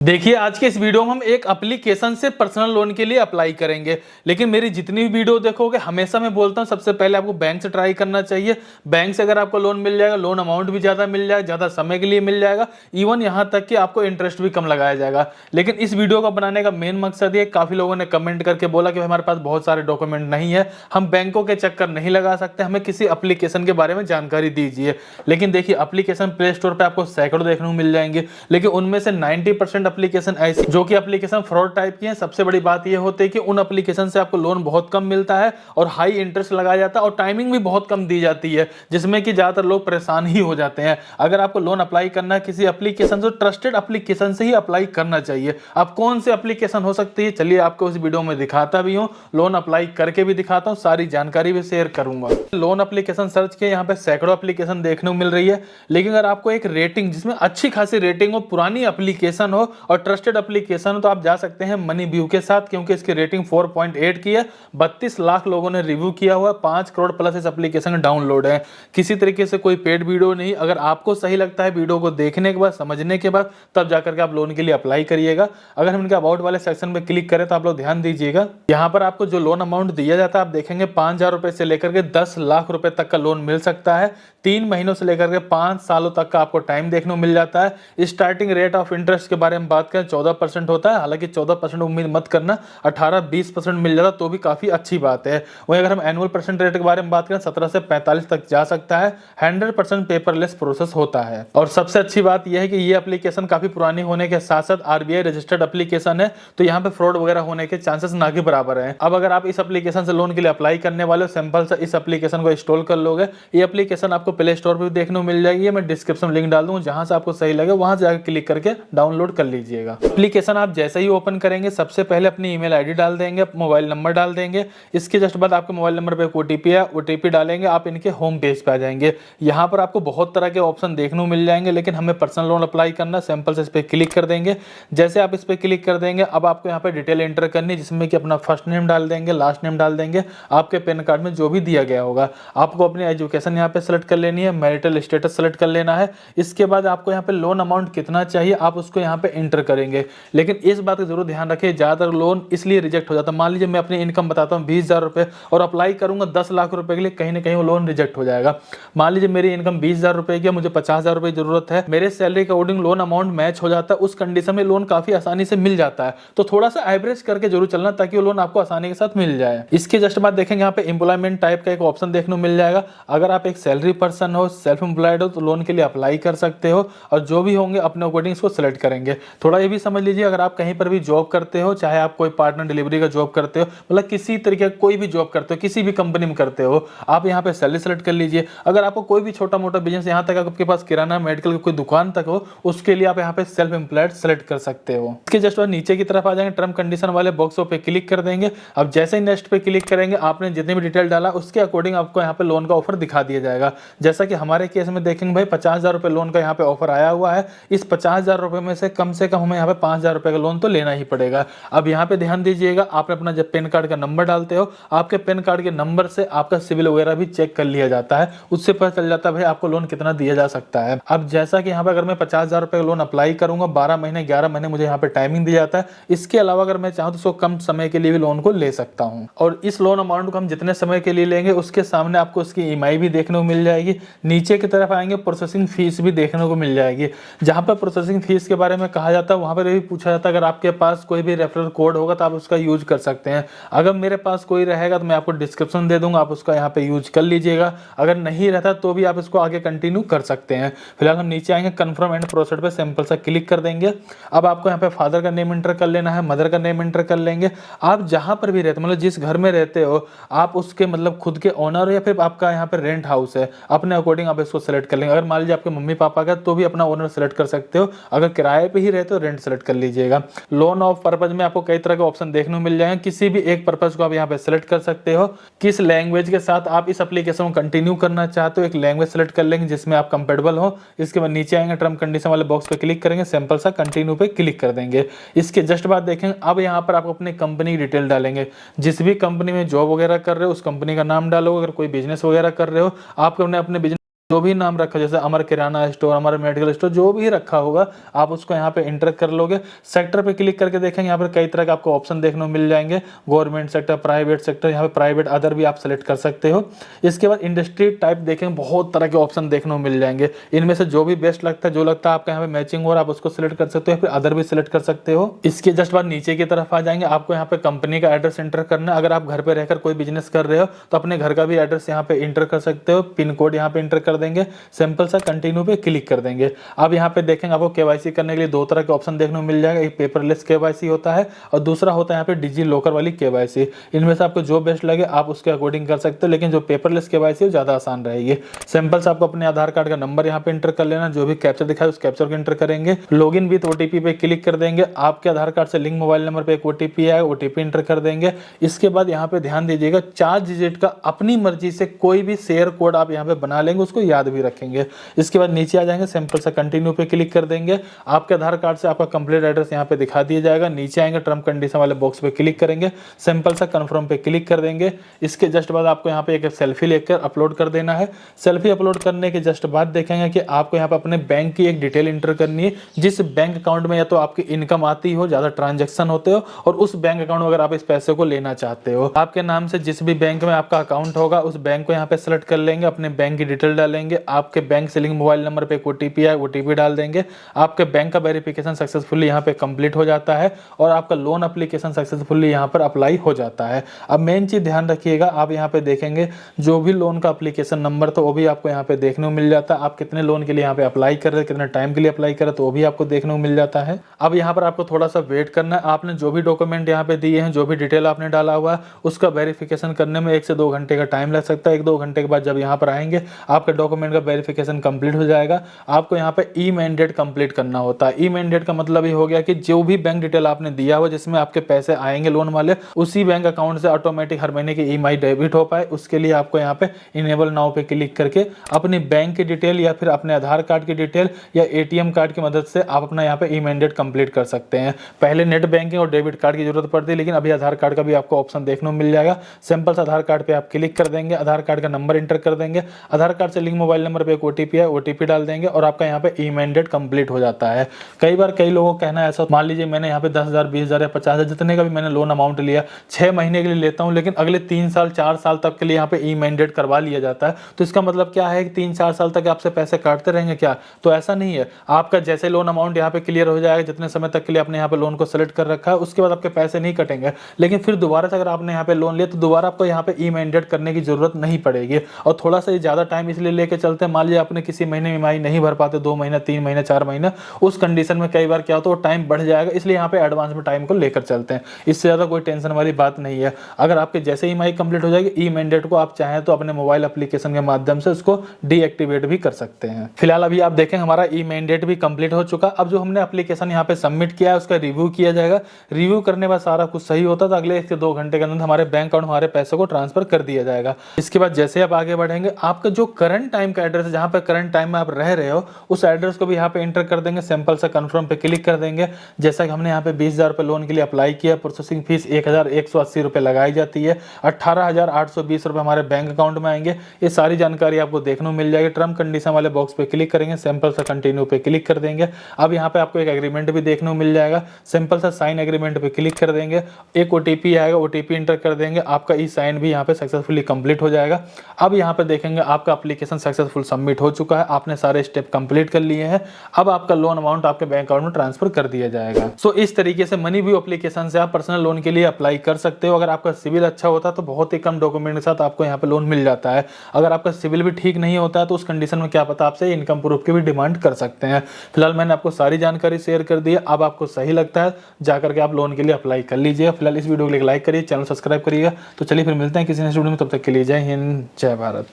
देखिए आज के इस वीडियो में हम एक एप्लीकेशन से पर्सनल लोन के लिए अप्लाई करेंगे। लेकिन मेरी जितनी भी वीडियो देखोगे हमेशा मैं बोलता हूँ सबसे पहले आपको बैंक से ट्राई करना चाहिए। बैंक से अगर आपको लोन मिल जाएगा, लोन अमाउंट भी ज़्यादा मिल जाएगा, ज़्यादा समय के लिए मिल जाएगा, इवन यहाँ तक कि आपको इंटरेस्ट भी कम लगाया जाएगा। लेकिन इस वीडियो को बनाने का मेन मकसद ये, काफ़ी लोगों ने कमेंट करके बोला कि हमारे पास बहुत सारे डॉक्यूमेंट नहीं है, हम बैंकों के चक्कर नहीं लगा सकते, हमें किसी एप्लीकेशन के बारे में जानकारी दीजिए। लेकिन देखिए एप्लीकेशन प्ले स्टोर पर आपको सैकड़ों देखने को मिल जाएंगे, लेकिन उनमें से 90% एप्लीकेशन ऐसी जो कि एप्लीकेशन फ्रॉड टाइप की है। सबसे बड़ी बात यह होती है कि उन एप्लीकेशन से आपको लोन बहुत कम मिलता है और हाई इंटरेस्ट लगाया जाता है और टाइमिंग भी बहुत कम दी जाती है, जिसमें कि ज्यादातर लोग परेशान ही हो जाते हैं। अगर आपको लोन अप्लाई करना है किसी एप्लीकेशन से, ट्रस्टेड एप्लीकेशन से ही अप्लाई करना चाहिए। अब कौन सी एप्लीकेशन हो सकती है, चलिए आपको इस वीडियो में दिखाता भी हूं, लोन अप्लाई करके भी दिखाता हूं, सारी जानकारी भी शेयर करूंगा। लोन एप्लीकेशन सर्च किया, यहाँ पे सैकड़ों एप्लीकेशन देखने को मिल रही है। लेकिन अगर आपको एक रेटिंग जिसमें अच्छी खासी रेटिंग हो, पुरानी एप्लीकेशन हो और ट्रस्टेड एप्लीकेशन हो, तो आप जा सकते हैं मनी व्यू के साथ, क्योंकि इसकी रेटिंग 4.8 की है। 32 लाख लोगों ने रिव्यू किया हुआ है, 5 करोड़ प्लस इस एप्लीकेशन का डाउनलोड है। किसी तरीके से कोई पेड वीडियो नहीं। अगर आपको सही लगता है वीडियो को देखने के बाद, समझने के बाद, तब जाकर के आप लोन के लिए अप्लाई करिएगा। अगर हम इनके अबाउट वाले सेक्शन पे क्लिक करें तो आप लोग ध्यान दीजिएगा, यहाँ पर आपको जो लोन अमाउंट दिया जाता है आप देखेंगे 5,000 रुपए से लेकर के 10 लाख रुपए तक का लोन मिल सकता है। 3 महीनों से लेकर के 5 सालों तक का आपको टाइम देखने को मिल जाता है। स्टार्टिंग रेट ऑफ इंटरेस्ट के बारे में बात करें 14% होता है। हालांकि 14% उम्मीद मत करना, 18-20% मिल जाता तो भी काफी अच्छी बात है। वहीं अगर हम एनुअल परसेंट रेट के बारे में बात करें 17 से 45 तक जा सकता है। 100% पेपरलेस प्रोसेस होता है। और सबसे अच्छी बात यह है कि ये एप्लीकेशन काफी पुरानी होने के साथ साथ आरबीआई रजिस्टर्ड एप्लीकेशन है, तो यहाँ पे फ्रॉड वगैरह होने के चांसेस ना के बराबर है। अब अगर आप इस एप्लीकेशन से लोन के लिए अप्लाई करने वाले हो, सिंपल से इस एप्लीकेशन को इंस्टॉल कर लोगे। ये एप्लीकेशन आपको प्ले स्टोर पर भी देखने को मिल जाएगी, मैं डिस्क्रिप्शन में लिंक डाल दूंगा, जहां से आपको सही लगे वहां से जाकर क्लिक करके डाउनलोड कर लीजिएगा। एप्लीकेशन आप जैसे ही ओपन करेंगे सबसे पहले अपनी ईमेल आईडी डाल देंगे, मोबाइल नंबर डाल देंगे। इसके जस्ट बाद आपके मोबाइल नंबर पे एक ओटीपी है, ओटीपी डालेंगे, आप इनके होम पेज पे आ जाएंगे। यहाँ पर आपको बहुत तरह के ऑप्शन देखने को मिल जाएंगे, लेकिन हमें पर्सनल लोन अप्लाई करना, सिंपल से इस पर क्लिक कर देंगे। जैसे आप इस पर क्लिक कर देंगे, अब आपको यहाँ पे डिटेल एंटर करनी, जिसमें कि अपना फर्स्ट नेम डाल देंगे, लास्ट नेम डाल देंगे, आपके पैन कार्ड में जो भी दिया गया होगा। आपको अपनी एजुकेशन यहाँ पे सेलेक्ट कर लेनी है, मैरिटल स्टेटस सेलेक्ट कर लेना है। इसके बाद आपको यहाँ पे लोन अमाउंट कितना चाहिए आप उसको यहाँ पे एंटर करेंगे। लेकिन इस बात का जरूर ध्यान रखें, ज्यादातर लोन इसलिए रिजेक्ट हो जाता है। मान लीजिए मैं अपनी इनकम बताता हूँ 20,000 रुपए और अप्लाई करूंगा 10 लाख रुपए के लिए, कहीं ना कहीं वो लोन रिजेक्ट हो जाएगा। मान लीजिए मेरी इनकम 20,000 रुपए की है, मुझे 50,000 रुपए की जरूरत है, मेरे सैलरी के अकॉर्डिंग लोन अमाउंट मैच हो जाता है, उस कंडीशन में लोन काफी आसानी से मिल जाता है। तो थोड़ा सा एवरेज करके जरूर चलना, ताकि वो लोन आपको आसानी के साथ मिल जाए। इसके जस्ट बाद देखेंगे यहाँ पे एम्प्लॉयमेंट टाइप का एक ऑप्शन देखने को मिल जाएगा। अगर आप एक सैलरी पर्सन हो, सेल्फ एम्प्लॉयड हो, तो लोन के लिए अप्लाई कर सकते हो, और जो भी होंगे अपने अकॉर्डिंग इसको सिलेक्ट करेंगे। थोड़ा ये भी समझ लीजिए, अगर आप कहीं पर भी जॉब करते हो, चाहे आप कोई पार्टनर डिलीवरी का जॉब करते हो, मतलब किसी तरीके का कोई भी जॉब करते हो, किसी भी कंपनी में करते हो, आप यहाँ पे सैलरी सेलेक्ट कर लीजिए। अगर आपको कोई भी छोटा मोटा बिजनेस, यहाँ तक आपके पास किराना मेडिकल की कोई दुकान तक हो, उसके लिए आप यहाँ पे सेल्फ एम्प्लॉयड सेलेक्ट कर सकते हो। इसके जस्ट बाद नीचे की तरफ आ जाएंगे, टर्म कंडीशन वाले बॉक्स पे क्लिक कर देंगे। अब जैसे ही नेक्स्ट पे क्लिक करेंगे, आपने जितनी भी डिटेल डाला उसके अकॉर्डिंग आपको यहाँ पे लोन का ऑफर दिखा दिया जाएगा। जैसा कि हमारे केस में देखेंगे भाई 50,000 रुपए लोन का यहाँ पे ऑफर आया हुआ है। इस 50,000 रुपए में से कम हमें यहाँ पे 5,000 रुपए का लोन तो लेना ही पड़ेगा। अब यहाँ पे ध्यान दीजिएगा, आपने अपना जब पैन कार्ड का नंबर डालते हो, आपके पैन कार्ड के नंबर से आपका सिविल वगैरह भी चेक कर लिया जाता है, उससे पता चल जाता है भाई आपको लोन कितना दिया जा सकता है। अब जैसा कि यहाँ पे अगर मैं 50,000 रुपए का लोन अप्लाई करूंगा, 12 महीने 11 महीने मुझे यहाँ पे टाइमिंग दी जाता है। इसके अलावा अगर मैं चाहूँ तो उसको कम समय के लिए भी लोन को ले सकता हूँ। और इस लोन अमाउंट को हम जितने समय के लिए लेंगे उसके सामने आपको उसकी ईएमआई भी देखने को मिल जाएगी। नीचे की तरफ आएंगे, प्रोसेसिंग फीस भी देखने को मिल जाएगी। जहां पर प्रोसेसिंग फीस के बारे में कहा जाता है, वहां पर भी पूछा जाता है अगर आपके पास कोई भी रेफरल कोड होगा तो आप उसका यूज कर सकते हैं। अगर मेरे पास कोई रहेगा तो मैं आपको डिस्क्रिप्शन दे दूंगा, आप उसका यहाँ पे यूज कर लीजिएगा। अगर नहीं रहता तो भी आप इसको आगे कंटिन्यू कर सकते हैं। फिलहाल हम नीचे आएंगे, कंफर्म एंड प्रोसीड पे सिंपल सा क्लिक कर देंगे। अब आपको यहाँ पे फादर का नेम एंटर कर लेना है, मदर का नेम एंटर कर लेंगे। आप जहां पर भी रहते, मतलब जिस घर में रहते हो आप उसके मतलब खुद के ओनर हो या फिर आपका यहाँ पे रेंट हाउस है, अपने अकॉर्डिंग आप इसको सेलेक्ट कर लेंगे। अगर मान लीजिए आपके मम्मी पापा का, तो भी अपना ओनर सेलेक्ट कर सकते हो। अगर किराए पे ही रहते हो रेंट सेलेक्ट कर लीजिएगा। लोन ऑफ पर्पज में आपको कई तरह के ऑप्शन देखने को मिल जाएंगे, किसी भी एक पर्पज को आप यहाँ पे सेलेक्ट कर सकते हो। किस लैंग्वेज के साथ आप इस एप्लीकेशन को कंटिन्यू करना चाहते हो, एक लैंग्वेज सेलेक्ट कर लेंगे जिसमें आप कंफर्टेबल हो। इसके बाद नीचे आएंगे, टर्म कंडीशन वाले बॉक्स पे क्लिक करेंगे, सिंपल सा कंटिन्यू पे क्लिक कर देंगे। इसके जस्ट बाद देखेंगे, अब यहाँ पर आप अपनी कंपनी की डिटेल डालेंगे। जिस भी कंपनी में जॉब वगैरह कर रहे हो उस कंपनी का नाम डालो। अगर कोई बिजनेस वगैरह कर रहे हो, आप अपने बिजनेस जो भी नाम रखा, जैसे अमर किराना स्टोर, अमर मेडिकल स्टोर, जो भी रखा होगा आप उसको यहाँ पे इंटर कर लोगे। सेक्टर पे क्लिक करके देखेंगे यहाँ पर कई तरह के आपको ऑप्शन देखने को मिल जाएंगे, गवर्नमेंट सेक्टर, प्राइवेट सेक्टर, यहाँ पे प्राइवेट अदर भी आप सेलेक्ट कर सकते हो। इसके बाद इंडस्ट्री टाइप देखेंगे, बहुत तरह के ऑप्शन देखने को मिल जाएंगे। इनमें से जो भी बेस्ट लगता है, जो लगता है आपका यहाँ पे मैचिंग हो रहा है, आप उसको सिलेक्ट कर सकते हो, फिर अदर भी सिलेक्ट कर सकते हो। इसके जस्ट बाद नीचे की तरफ आ जाएंगे, आपको यहाँ पे कंपनी का एड्रेस एंटर करना है। अगर आप घर पे रहकर कोई बिजनेस कर रहे हो तो अपने घर का भी एड्रेस यहाँ पे इंटर कर सकते हो, पिन कोड यहाँ पे इंटर कर देंगे, सिंपल सा कंटिन्यू पे क्लिक कर देंगे। अब यहाँ पे देखेंगे आपको केवाईसी करने के लिए दो तरह के ऑप्शन देखने को मिल जाएगा, एक पेपरलेस केवाईसी होता है और दूसरा होता है यहाँ पे डिजी लॉकर वाली केवाईसी। इनमें से आपको जो बेस्ट लगे आप उसके अकॉर्डिंग कर सकते हो, लेकिन जो पेपरलेस केवाईसी है ज्यादा आसान रहेगी। सिंपल से आपको अपने आधार कार्ड का नंबर यहाँ पे इंटर कर लेना, जो भी कैप्चर दिखाए उस कैप्चर को इंटर करेंगे, लॉगिन विद ओटीपी पे क्लिक कर देंगे। आपके आधार कार्ड से लिंक मोबाइल नंबर पे एक ओटीपी आएगा, ओटीपी इंटर कर देंगे। इसके बाद यहाँ पे ध्यान दीजिएगा 4 डिजिट का अपनी मर्जी से कोई भी शेयर कोड आप यहाँ पे बना लेंगे, उसको याद भी रखेंगे। इसके बाद नीचे आ जाएंगे, सिंपल सा कंटिन्यू पे क्लिक कर देंगे। आपके आधार कार्ड से आपका कंप्लीट एड्रेस यहाँ पे दिखा दिया जाएगा। नीचे आएंगे, टर्म कंडीशन वाले बॉक्स पे क्लिक करेंगे, सिंपल सा कंफर्म पे क्लिक कर देंगे। इसके जस्ट बाद आपको यहाँ पे एक सेल्फी लेकर अपलोड कर देना है। सेल्फी अपलोड करने के जस्ट बाद देखेंगे कि आपको यहाँ पे अपने बैंक की एक डिटेल इंटर करनी है, जिस बैंक अकाउंट में या तो आपकी इनकम आती हो, ज्यादा ट्रांजेक्शन होते हो, और उस बैंक अकाउंट में अगर आप इस पैसे को लेना चाहते हो। आपके नाम से जिस भी बैंक में आपका अकाउंट होगा उस बैंक को यहाँ पे सेलेक्ट कर लेंगे, अपने बैंक की डिटेल डालेंगे। आपके बैंक से लिंक मोबाइल नंबर पे एक ओटीपी आए, ओटीपी डाल देंगे। आपके बैंक का वेरिफिकेशन सक्सेसफुली यहाँ पे कंप्लीट हो जाता है और आपका लोन एप्लीकेशन सक्सेसफुली यहाँ पर अप्लाई हो जाता है। अब मेन चीज ध्यान रखिएगा, आप यहाँ पे देखेंगे जो भी लोन का एप्लीकेशन नंबर तो वो भी आपको यहाँ पे देखने को मिल जाता है। आप कितने लोन के लिए यहाँ पे अप्लाई कर रहे हैं, कितने टाइम के लिए अप्लाई कर रहे हैं, तो वो भी आपको देखने को मिल जाता है। अब यहाँ पर आपको थोड़ा सा वेट करना है। आपने जो भी डॉक्यूमेंट यहाँ पे दिए हैं, जो भी डिटेल आपने डाला हुआ है, उसका वेरिफिकेशन करने में 1 से 2 घंटे का टाइम लग सकता है। 1-2 घंटे के बाद जब यहाँ पर आएंगे आपके डॉक्यूमेंट का वेरिफिकेशन कंप्लीट हो जाएगा। आपको यहाँ पे ई मैंडेट कंप्लीट करना होता है। ई मैंडेट का मतलब ये हो गया कि जो भी बैंक डिटेल आपने दिया हुआ जिसमें आपके पैसे आएंगे लोन वाले, उसी बैंक अकाउंट से ऑटोमेटिक हर महीने की ईएमआई डेबिट हो पाए, उसके लिए आपको यहाँ पे इनेबल नाउ पे क्लिक करके अपनी बैंक की डिटेल या फिर अपने आधार कार्ड की डिटेल या एटीएम कार्ड की मदद से आप अपना यहाँ पे ई मैंडेट कंप्लीट कर सकते हैं। पहले नेट बैंकिंग और डेबिट कार्ड की जरूरत पड़ती है, लेकिन अभी आधार कार्ड का भी आपको ऑप्शन देखने को मिल जाएगा। सिंपल से आधार कार्ड पे आप क्लिक कर देंगे, आधार कार्ड का नंबर इंटर कर देंगे, आधार कार्ड से लिंक मोबाइल नंबर पे एक ओटीपी है, ओटीपी डाल देंगे और आपका यहाँ पे ई मैंडेट कंप्लीट हो जाता है। कई बार कई लोगों का कहना है ऐसा, मान लीजिए मैंने यहाँ पे 10,000, 20,000 या 50,000 जितने का भी मैंने लोन अमाउंट लिया, 6 महीने के लिए लेता हूँ, लेकिन अगले 3 साल 4 साल तक के लिए यहाँ पे ई मैंडेट करवा लिया जाता है। तो इसका मतलब क्या है कि 3-4 साल तक आपसे पैसे काटते रहेंगे क्या? तो ऐसा नहीं है। आपका जैसे लोन अमाउंट यहाँ पे क्लियर हो जाएगा, जितने समय तक के लिए आपने यहाँ पे लोन को सेलेक्ट कर रखा है, उसके बाद आपके पैसे नहीं कटेंगे। लेकिन फिर दोबारा से अगर आपने यहाँ पे लोन लिया तो दोबारा आपको यहाँ पे ई मैंडेट करने की जरूरत नहीं पड़ेगी। और थोड़ा सा ज्यादा टाइम इसलिए लेके चलते हैं, मान लीजिए आपने किसी महीने ईएमआई नहीं भर पाते, 2 महीने, 3 महीने, 4 महीने, उस कंडीशन में कई बार क्या होता है वो टाइम बढ़ जाएगा, इसलिए यहाँ पे एडवांस में टाइम को लेकर चलते हैं। इससे ज्यादा कोई टेंशन वाली बात नहीं है। अगर आपके जैसे ईएमआई कंप्लीट हो जाएगी, ई मैंडेट को आप चाहें तो अपने मोबाइल एप्लीकेशन के माध्यम से उसको डीएक्टिवेट भी कर सकते हैं। फिलहाल अभी आप देखें हमारा ई मैंडेट भी कंप्लीट हो चुका। अब जो हमने एप्लीकेशन यहाँ पे सबमिट किया है उसका रिव्यू किया जाएगा। रिव्यू करने के बाद सारा कुछ सही होता है तो अगले 1 से 2 घंटे के अंदर हमारे बैंक अकाउंट हमारे पैसे को ट्रांसफर कर दिया जाएगा। इसके बाद जैसे आप आगे बढ़ेंगे, आपका जो करंट टाइम का एड्रेस है, जहाँ पे करंट टाइम में आप रह रहे हो, उस एड्रेस को भी यहाँ पे एंटर कर देंगे। सिंपल सा कंफर्म पे क्लिक कर देंगे। जैसा कि हमने यहाँ पे 20,000 रुपए लोन के लिए अप्लाई किया, प्रोसेसिंग फीस 1,180 रुपए लगाई जाती है, 18,820 रुपए हमारे बैंक अकाउंट में आएंगे। ये सारी जानकारी आपको देखने को मिल जाएगी। टर्म कंडीशन वाले बॉक्स पे क्लिक करेंगे, सिंपल सा कंटिन्यू पे क्लिक कर देंगे। अब यहाँ पे आपको एक एग्रीमेंट भी देखने को मिल जाएगा। सिंपल सा साइन एग्रीमेंट पे क्लिक कर देंगे। एक ओटीपी आएगा, ओटीपी इंटर कर देंगे। आपका ई साइन भी यहाँ पे सक्सेसफुली कंप्लीट हो जाएगा। अब यहाँ पे देखेंगे आपका एप्लीकेशन सक्सेसफुल सबमिट हो चुका है, आपने सारे स्टेप कंप्लीट कर लिए हैं। अब आपका लोन अमाउंट आपके बैंक अकाउंट में ट्रांसफर कर दिया जाएगा। सो इस तरीके से मनी व्यू एप्लीकेशन से आप पर्सनल लोन के लिए अप्लाई कर सकते हो। अगर आपका सिविल अच्छा होता है तो बहुत ही कम डॉक्यूमेंट के साथ आपको यहाँ पे लोन मिल जाता है। अगर आपका सिविल भी ठीक नहीं होता है तो उस कंडीशन में क्या पता आपसे इनकम प्रूफ की भी डिमांड कर सकते हैं। फिलहाल मैंने आपको सारी जानकारी शेयर कर दी है। अब आपको सही लगता है जाकर के आप लोन के लिए अप्लाई कर लीजिए। फिलहाल इस वीडियो को लाइक करिए, चैनल सब्सक्राइब करिएगा। तो चलिए फिर मिलते हैं किसी नेक्स्ट वीडियो में, तब तक के लिए जय हिंद, जय भारत।